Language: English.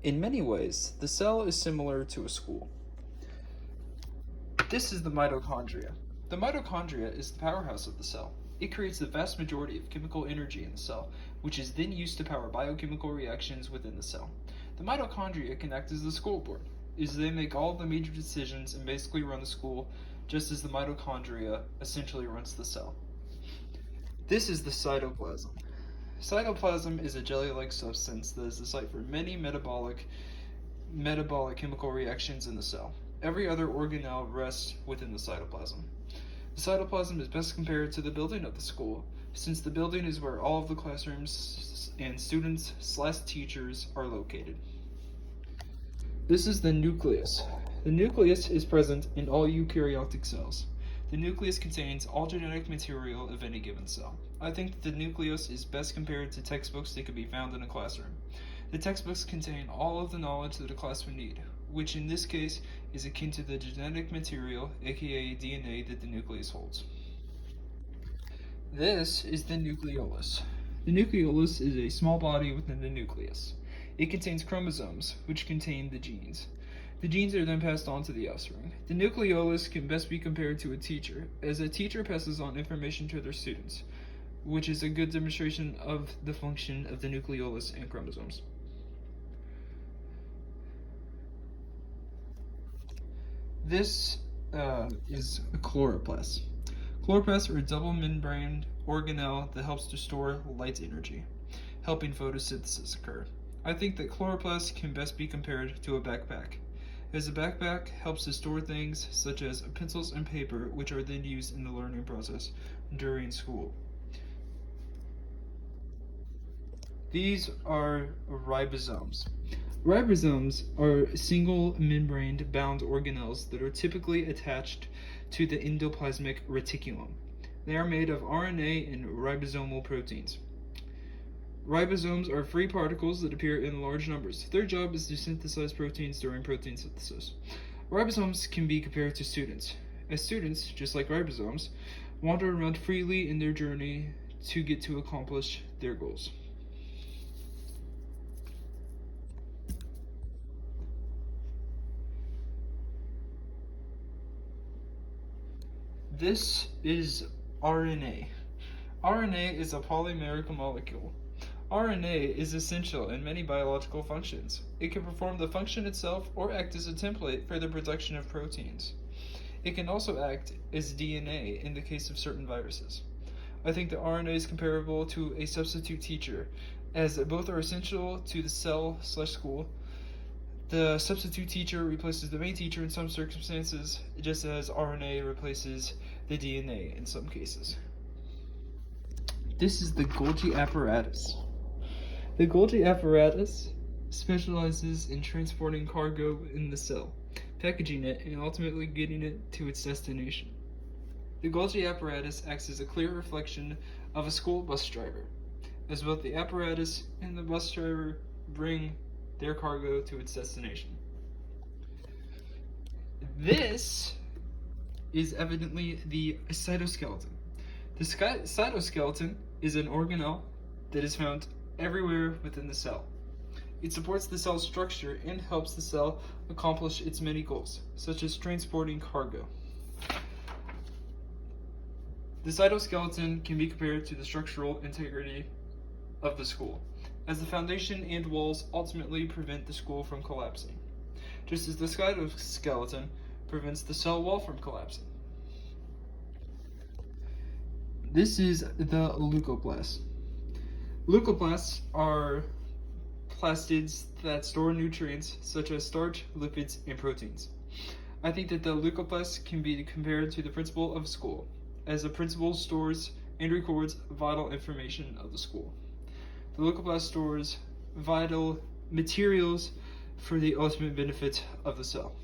In many ways, the cell is similar to a school. This is the mitochondria. The mitochondria is the powerhouse of the cell. It creates the vast majority of chemical energy in the cell, which is then used to power biochemical reactions within the cell. The mitochondria can act as the school board, as they make all the major decisions and basically run the school, just as the mitochondria essentially runs the cell. This is the cytoplasm. Cytoplasm is a jelly-like substance that is the site for many metabolic chemical reactions in the cell. Every other organelle rests within the cytoplasm. The cytoplasm is best compared to the building of the school, since the building is where all of the classrooms and students/teachers are located. This is the nucleus. The nucleus is present in all eukaryotic cells. The nucleus contains all genetic material of any given cell. I think that the nucleus is best compared to textbooks that can be found in a classroom. The textbooks contain all of the knowledge that a class would need, which in this case is akin to the genetic material, aka DNA, that the nucleus holds. This is the nucleolus. The nucleolus is a small body within the nucleus. It contains chromosomes, which contain the genes. The genes are then passed on to the offspring. The nucleolus can best be compared to a teacher, as a teacher passes on information to their students, which is a good demonstration of the function of the nucleolus and chromosomes. This is a chloroplast. Chloroplasts are a double-membraned organelle that helps to store light energy, helping photosynthesis occur. I think that chloroplasts can best be compared to a backpack, as a backpack helps to store things such as pencils and paper, which are then used in the learning process during school. These are ribosomes. Ribosomes are single-membraned bound organelles that are typically attached to the endoplasmic reticulum. They are made of RNA and ribosomal proteins. Ribosomes are free particles that appear in large numbers. Their job is to synthesize proteins during protein synthesis. Ribosomes can be compared to students, as students, just like ribosomes, wander around freely in their journey to get to accomplish their goals. This is RNA. RNA is a polymeric molecule. RNA is essential in many biological functions. It can perform the function itself or act as a template for the production of proteins. It can also act as DNA in the case of certain viruses. I think that RNA is comparable to a substitute teacher, as both are essential to the cell/school. The substitute teacher replaces the main teacher in some circumstances, just as RNA replaces the DNA in some cases. This is the Golgi apparatus. The Golgi apparatus specializes in transporting cargo in the cell, packaging it, and ultimately getting it to its destination. The Golgi apparatus acts as a clear reflection of a school bus driver, as both the apparatus and the bus driver bring their cargo to its destination. This is evidently the cytoskeleton. The cytoskeleton is an organelle that is found everywhere within the cell. It supports the cell's structure and helps the cell accomplish its many goals, such as transporting cargo. The cytoskeleton can be compared to the structural integrity of the school, as the foundation and walls ultimately prevent the school from collapsing, just as the cytoskeleton prevents the cell wall from collapsing. This is the leucoplast. Leucoplasts are plastids that store nutrients such as starch, lipids, and proteins. I think that the leucoplast can be compared to the principal of a school, as the principal stores and records vital information of the school. The leucoplast stores vital materials for the ultimate benefit of the cell.